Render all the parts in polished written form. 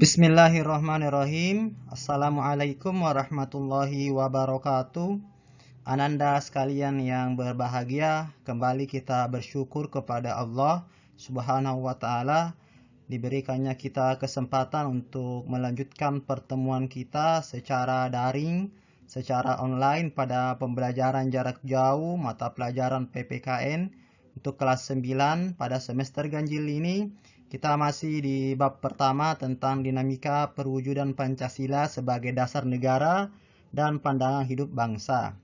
Bismillahirrahmanirrahim. Assalamualaikum warahmatullahi wabarakatuh. Ananda sekalian yang berbahagia, kembali kita bersyukur kepada Allah Subhanahu wa ta'ala diberikannya kita kesempatan untuk melanjutkan pertemuan kita secara daring, secara online pada pembelajaran jarak jauh mata pelajaran PPKN untuk kelas 9 pada semester ganjil ini. Kita masih di bab pertama tentang dinamika perwujudan Pancasila sebagai dasar negara dan pandangan hidup bangsa.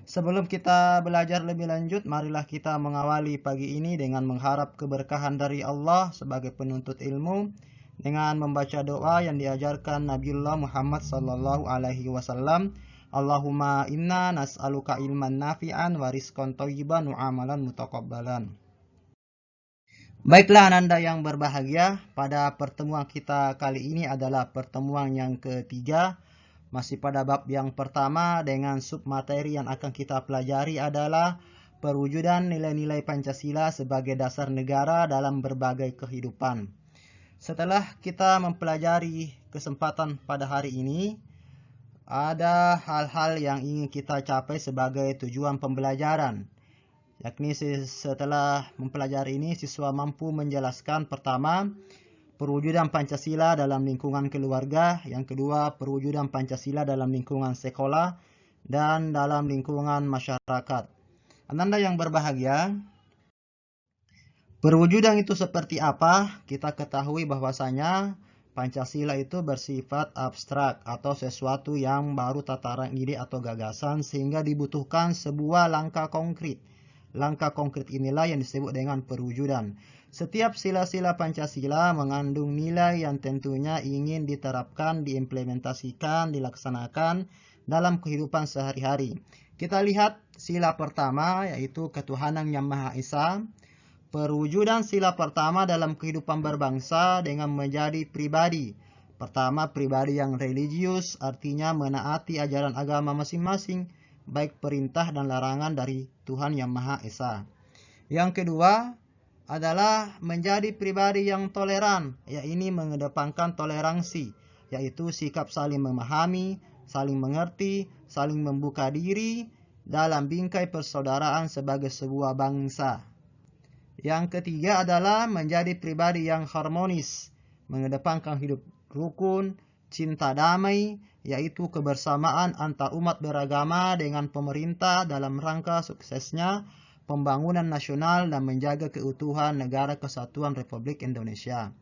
Sebelum kita belajar lebih lanjut, marilah kita mengawali pagi ini dengan mengharap keberkahan dari Allah sebagai penuntut ilmu dengan membaca doa yang diajarkan Nabiullah Muhammad sallallahu alaihi wasallam. Allahumma inna nas'aluka ilman nafi'an wa rizqan thayyiban wa amalan mutaqabbalan. Baiklah Ananda yang berbahagia, pada pertemuan kita kali ini adalah pertemuan yang ketiga. Masih pada bab yang pertama dengan submateri yang akan kita pelajari adalah perwujudan nilai-nilai Pancasila sebagai dasar negara dalam berbagai kehidupan. Setelah kita mempelajari kesempatan pada hari ini, ada hal-hal yang ingin kita capai sebagai tujuan pembelajaran. Yakni setelah mempelajari ini, siswa mampu menjelaskan pertama, perwujudan Pancasila dalam lingkungan keluarga, yang kedua, perwujudan Pancasila dalam lingkungan sekolah, dan dalam lingkungan masyarakat. Ananda yang berbahagia, perwujudan itu seperti apa? Kita ketahui bahwasanya Pancasila itu bersifat abstrak atau sesuatu yang baru tataran ide atau gagasan sehingga dibutuhkan sebuah langkah konkret. Langkah konkret inilah yang disebut dengan perwujudan. Setiap sila-sila Pancasila mengandung nilai yang tentunya ingin diterapkan, diimplementasikan, dilaksanakan dalam kehidupan sehari-hari. Kita lihat sila pertama, yaitu ketuhanan yang Maha Esa. Perwujudan sila pertama dalam kehidupan berbangsa dengan menjadi pribadi. Pertama, pribadi yang religius, artinya menaati ajaran agama masing-masing, baik perintah dan larangan dari Tuhan Yang Maha Esa. Yang kedua adalah menjadi pribadi yang toleran, yaitu mengedepankan toleransi, yaitu sikap saling memahami, saling mengerti, saling membuka diri dalam bingkai persaudaraan sebagai sebuah bangsa. Yang ketiga adalah menjadi pribadi yang harmonis, mengedepankan hidup rukun, cinta damai, yaitu kebersamaan antar umat beragama dengan pemerintah dalam rangka suksesnya pembangunan nasional dan menjaga keutuhan Negara Kesatuan Republik Indonesia.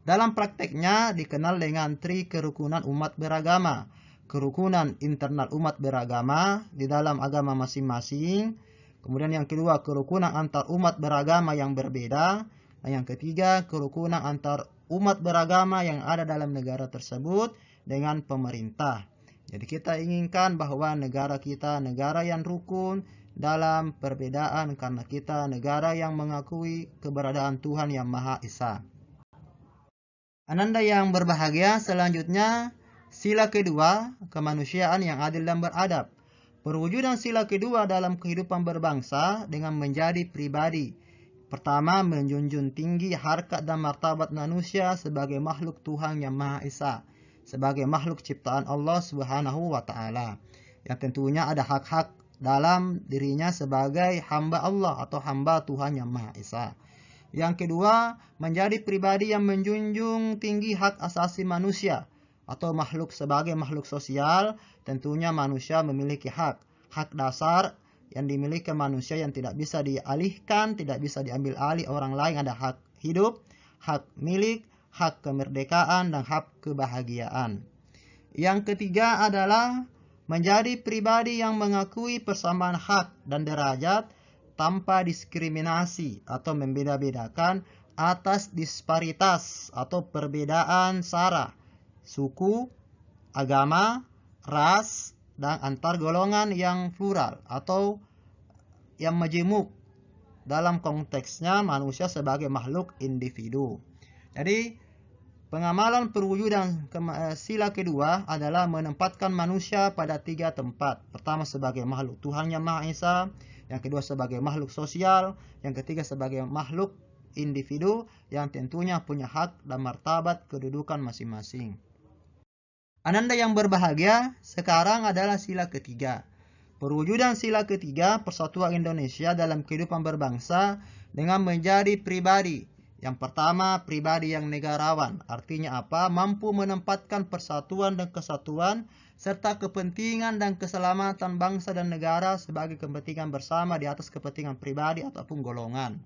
Dalam prakteknya dikenal dengan tri kerukunan umat beragama. Kerukunan internal umat beragama di dalam agama masing-masing. Kemudian yang kedua, kerukunan antar umat beragama yang berbeda. Dan yang ketiga, kerukunan antar umat beragama yang ada dalam negara tersebut dengan pemerintah. Jadi kita inginkan bahwa negara kita negara yang rukun dalam perbedaan karena kita negara yang mengakui keberadaan Tuhan Yang Maha Esa. Ananda yang berbahagia, selanjutnya sila kedua, kemanusiaan yang adil dan beradab. Perwujudan sila kedua dalam kehidupan berbangsa dengan menjadi pribadi. Pertama, menjunjung tinggi harkat dan martabat manusia sebagai makhluk Tuhan Yang Maha Esa, sebagai makhluk ciptaan Allah Subhanahu wa ta'ala, yang tentunya ada hak-hak dalam dirinya sebagai hamba Allah atau hamba Tuhan Yang Maha Esa. Yang kedua, menjadi pribadi yang menjunjung tinggi hak asasi manusia atau makhluk sebagai makhluk sosial. Tentunya manusia memiliki hak dasar yang dimiliki manusia yang tidak bisa dialihkan, tidak bisa diambil alih orang lain. Ada hak hidup, hak milik, hak kemerdekaan, dan hak kebahagiaan. Yang ketiga adalah menjadi pribadi yang mengakui persamaan hak dan derajat tanpa diskriminasi atau membeda-bedakan atas disparitas atau perbedaan sara, suku, agama, ras, dan antar golongan yang plural atau yang majemuk. Dalam konteksnya manusia sebagai makhluk individu. Jadi pengamalan perwujudan sila kedua adalah menempatkan manusia pada tiga tempat. Pertama sebagai makhluk Tuhan Yang Maha Esa, yang kedua sebagai makhluk sosial, yang ketiga sebagai makhluk individu yang tentunya punya hak dan martabat kedudukan masing-masing. Ananda yang berbahagia, sekarang adalah sila ketiga. Perwujudan sila ketiga persatuan Indonesia dalam kehidupan berbangsa dengan menjadi pribadi. Yang pertama, pribadi yang negarawan. Artinya apa? Mampu menempatkan persatuan dan kesatuan serta kepentingan dan keselamatan bangsa dan negara sebagai kepentingan bersama di atas kepentingan pribadi ataupun golongan.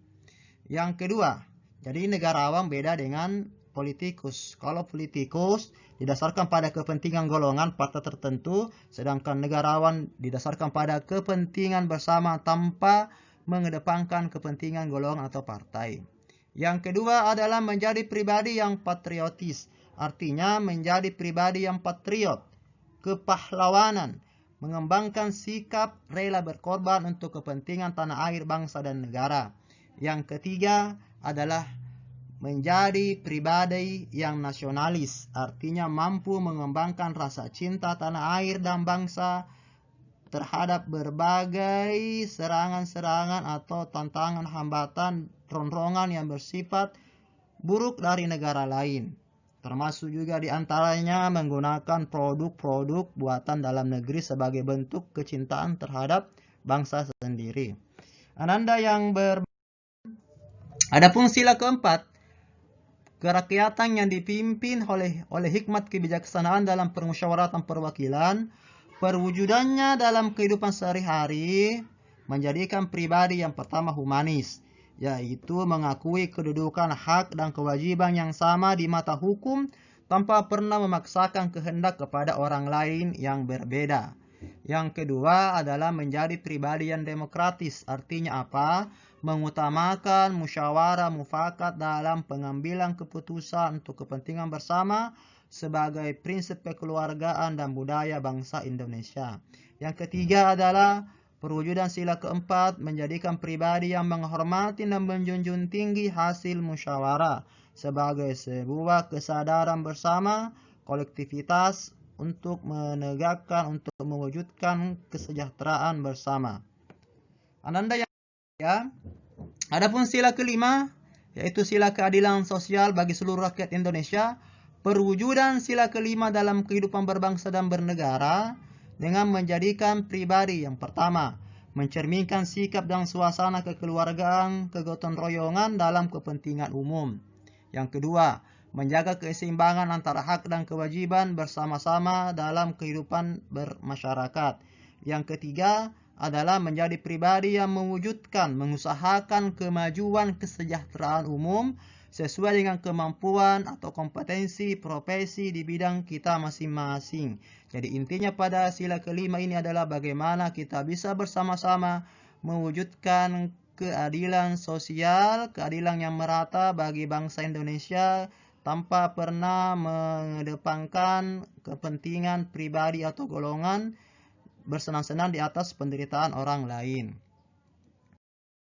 Yang kedua, jadi negarawan beda dengan politikus. Kalau politikus didasarkan pada kepentingan golongan partai tertentu, sedangkan negarawan didasarkan pada kepentingan bersama tanpa mengedepankan kepentingan golongan atau partai. Yang kedua adalah menjadi pribadi yang patriotis, artinya menjadi pribadi yang patriot, kepahlawanan, mengembangkan sikap rela berkorban untuk kepentingan tanah air, bangsa, dan negara. Yang ketiga adalah menjadi pribadi yang nasionalis, artinya mampu mengembangkan rasa cinta tanah air dan bangsa terhadap berbagai serangan-serangan atau tantangan, hambatan, ronrongan yang bersifat buruk dari negara lain. Termasuk juga diantaranya menggunakan produk-produk buatan dalam negeri sebagai bentuk kecintaan terhadap bangsa sendiri. Ananda yang Adapun sila keempat, kerakyatan yang dipimpin oleh hikmat kebijaksanaan dalam permusyawaratan perwakilan, perwujudannya dalam kehidupan sehari-hari menjadikan pribadi yang pertama humanis, yaitu mengakui kedudukan hak dan kewajiban yang sama di mata hukum tanpa pernah memaksakan kehendak kepada orang lain yang berbeda. Yang kedua adalah menjadi pribadi yang demokratis, artinya apa? Mengutamakan musyawarah mufakat dalam pengambilan keputusan untuk kepentingan bersama sebagai prinsip kekeluargaan dan budaya bangsa Indonesia. Yang ketiga adalah perwujudan sila keempat menjadikan pribadi yang menghormati dan menjunjung tinggi hasil musyawarah sebagai sebuah kesadaran bersama kolektivitas untuk mewujudkan kesejahteraan bersama. Ananda yang adapun sila kelima, yaitu sila keadilan sosial bagi seluruh rakyat Indonesia, perwujudan sila kelima dalam kehidupan berbangsa dan bernegara dengan menjadikan pribadi yang pertama, mencerminkan sikap dan suasana kekeluargaan, kegotong royongan dalam kepentingan umum. Yang kedua, menjaga keseimbangan antara hak dan kewajiban bersama-sama dalam kehidupan bermasyarakat. Yang ketiga adalah menjadi pribadi yang mengusahakan kemajuan kesejahteraan umum sesuai dengan kemampuan atau kompetensi profesi di bidang kita masing-masing. Jadi intinya pada sila kelima ini adalah bagaimana kita bisa bersama-sama mewujudkan keadilan sosial, keadilan yang merata bagi bangsa Indonesia tanpa pernah mengedepankan kepentingan pribadi atau golongan bersenang-senang di atas penderitaan orang lain.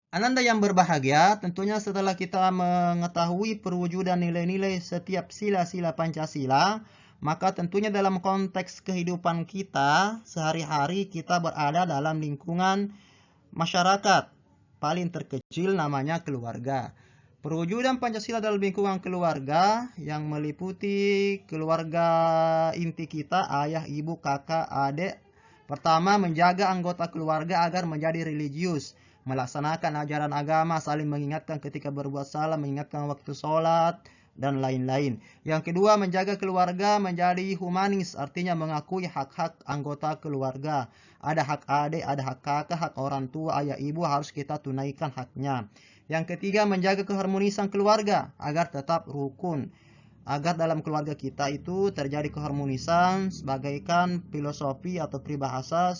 Ananda yang berbahagia, tentunya setelah kita mengetahui perwujudan nilai-nilai setiap sila-sila Pancasila, maka tentunya dalam konteks kehidupan kita sehari-hari kita berada dalam lingkungan masyarakat. Paling terkecil namanya keluarga. Perwujudan Pancasila dalam lingkungan keluarga yang meliputi keluarga inti kita, ayah, ibu, kakak, adik. Pertama, menjaga anggota keluarga agar menjadi religius, melaksanakan ajaran agama, saling mengingatkan ketika berbuat salah, mengingatkan waktu sholat, dan lain-lain. Yang kedua, menjaga keluarga menjadi humanis, artinya mengakui hak-hak anggota keluarga. Ada hak adik, ada hak kakak, hak orang tua, ayah, ibu harus kita tunaikan haknya. Yang ketiga, menjaga keharmonisan keluarga agar tetap rukun. Agar dalam keluarga kita itu terjadi keharmonisan sebagaikan filosofi atau peribahasa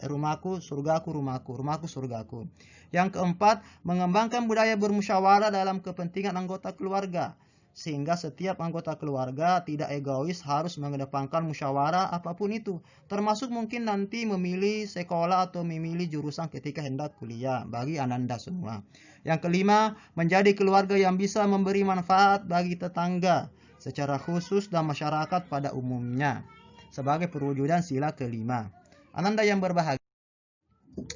rumahku surgaku, rumahku surgaku. Yang keempat, mengembangkan budaya bermusyawarah dalam kepentingan anggota keluarga, sehingga setiap anggota keluarga tidak egois, harus mengedepankan musyawarah apapun itu, termasuk mungkin nanti memilih sekolah atau memilih jurusan ketika hendak kuliah bagi Ananda semua. Yang kelima, menjadi keluarga yang bisa memberi manfaat bagi tetangga secara khusus dan masyarakat pada umumnya sebagai perwujudan sila kelima. Ananda yang berbahagia,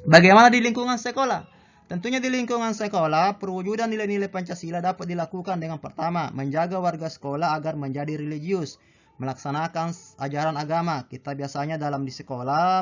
bagaimana di lingkungan sekolah? Tentunya di lingkungan sekolah, perwujudan nilai-nilai Pancasila dapat dilakukan dengan pertama, menjaga warga sekolah agar menjadi religius, melaksanakan ajaran agama. Kita biasanya dalam di sekolah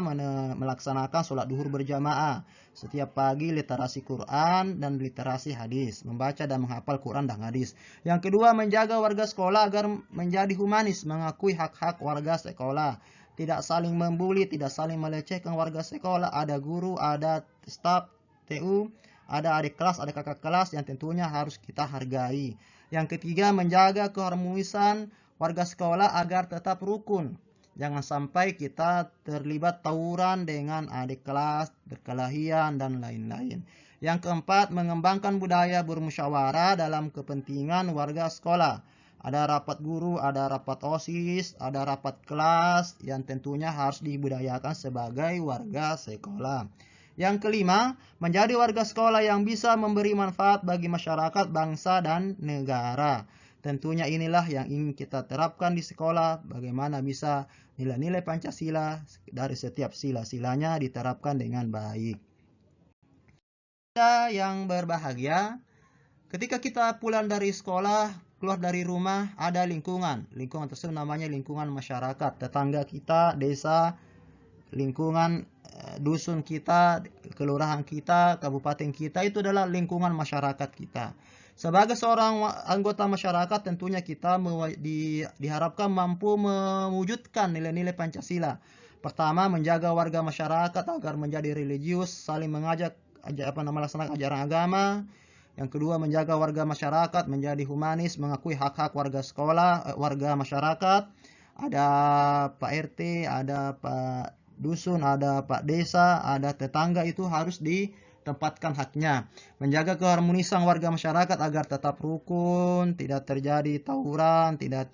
melaksanakan sholat duhur berjamaah. Setiap pagi literasi Quran dan literasi hadis, membaca dan menghafal Quran dan hadis. Yang kedua, menjaga warga sekolah agar menjadi humanis, mengakui hak-hak warga sekolah. Tidak saling membuli, tidak saling melecehkan warga sekolah. Ada guru, ada staf TU, ada adik kelas, ada kakak kelas yang tentunya harus kita hargai. Yang ketiga, menjaga keharmonisan warga sekolah agar tetap rukun. Jangan sampai kita terlibat tawuran dengan adik kelas, berkelahian, dan lain-lain. Yang keempat, mengembangkan budaya bermusyawarah dalam kepentingan warga sekolah. Ada rapat guru, ada rapat OSIS, ada rapat kelas yang tentunya harus dibudayakan sebagai warga sekolah. Yang kelima, menjadi warga sekolah yang bisa memberi manfaat bagi masyarakat, bangsa, dan negara. Tentunya inilah yang ingin kita terapkan di sekolah, bagaimana bisa nilai-nilai Pancasila dari setiap sila-silanya diterapkan dengan baik. Kita yang berbahagia, ketika kita pulang dari sekolah, keluar dari rumah, ada lingkungan. Lingkungan tersebut namanya lingkungan masyarakat, tetangga kita, desa, lingkungan dusun kita, kelurahan kita, kabupaten kita, itu adalah lingkungan masyarakat kita. Sebagai seorang anggota masyarakat, tentunya kita diharapkan mampu mewujudkan nilai-nilai Pancasila. Pertama, menjaga warga masyarakat agar menjadi religius, saling melaksanakan ajaran agama. Yang kedua, menjaga warga masyarakat menjadi humanis, mengakui hak-hak warga sekolah, warga masyarakat. Ada Pak RT, ada Pak dusun, ada Pak desa, ada tetangga, itu harus ditempatkan haknya. Menjaga keharmonisan warga masyarakat agar tetap rukun, tidak terjadi tawuran, tidak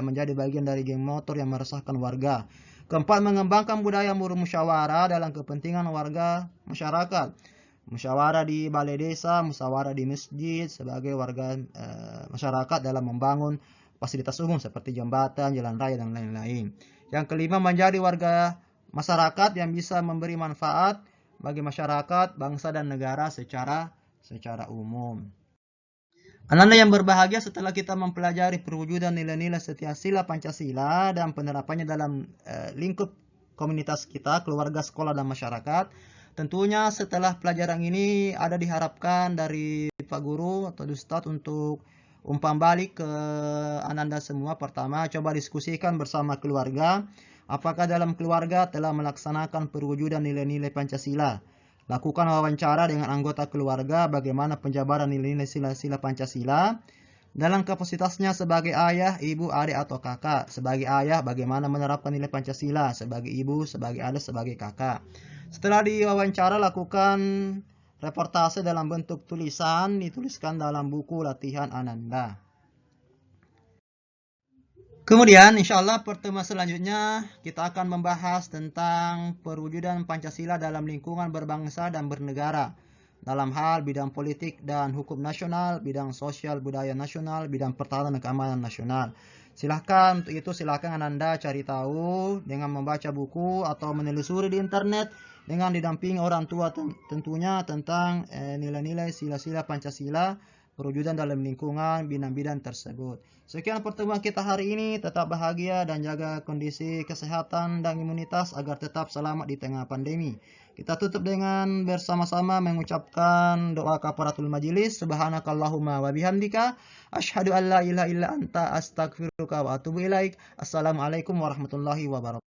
menjadi bagian dari geng motor yang meresahkan warga. Keempat, mengembangkan budaya bermusyawarah dalam kepentingan warga masyarakat. Musyawarah di balai desa, musyawarah di masjid sebagai warga masyarakat dalam membangun fasilitas umum seperti jembatan, jalan raya, dan lain-lain. Yang kelima, menjadi warga masyarakat yang bisa memberi manfaat bagi masyarakat, bangsa, dan negara secara umum. Anak-anak yang berbahagia, setelah kita mempelajari perwujudan nilai-nilai setiap sila Pancasila dan penerapannya dalam lingkup komunitas kita, keluarga, sekolah, dan masyarakat, tentunya setelah pelajaran ini ada diharapkan dari Pak Guru atau Ustadz untuk umpan balik ke Ananda semua. Pertama, coba diskusikan bersama keluarga. Apakah dalam keluarga telah melaksanakan perwujudan nilai-nilai Pancasila? Lakukan wawancara dengan anggota keluarga bagaimana penjabaran nilai-nilai sila-sila Pancasila dalam kapasitasnya sebagai ayah, ibu, adik, atau kakak. Sebagai ayah, bagaimana menerapkan nilai Pancasila. Sebagai ibu, sebagai adik, sebagai kakak. Setelah diwawancara, lakukan reportase dalam bentuk tulisan, dituliskan dalam buku latihan Ananda. Kemudian insya Allah pertemuan selanjutnya kita akan membahas tentang perwujudan Pancasila dalam lingkungan berbangsa dan bernegara. Dalam hal bidang politik dan hukum nasional, bidang sosial budaya nasional, bidang pertahanan dan keamanan nasional. Silahkan untuk itu Ananda cari tahu dengan membaca buku atau menelusuri di internet dengan didampingi orang tua tentunya tentang nilai-nilai sila-sila Pancasila, perwujudan dalam lingkungan bidang-bidang tersebut. Sekian pertemuan kita hari ini, tetap bahagia dan jaga kondisi kesehatan dan imunitas agar tetap selamat di tengah pandemi. Kita tutup dengan bersama-sama mengucapkan doa kafaratul majelis. Subhanakallahumma wa bihamdika asyhadu an la ilaha illa anta astaghfiruka wa atubu ilaik. Assalamualaikum warahmatullahi wabarakatuh.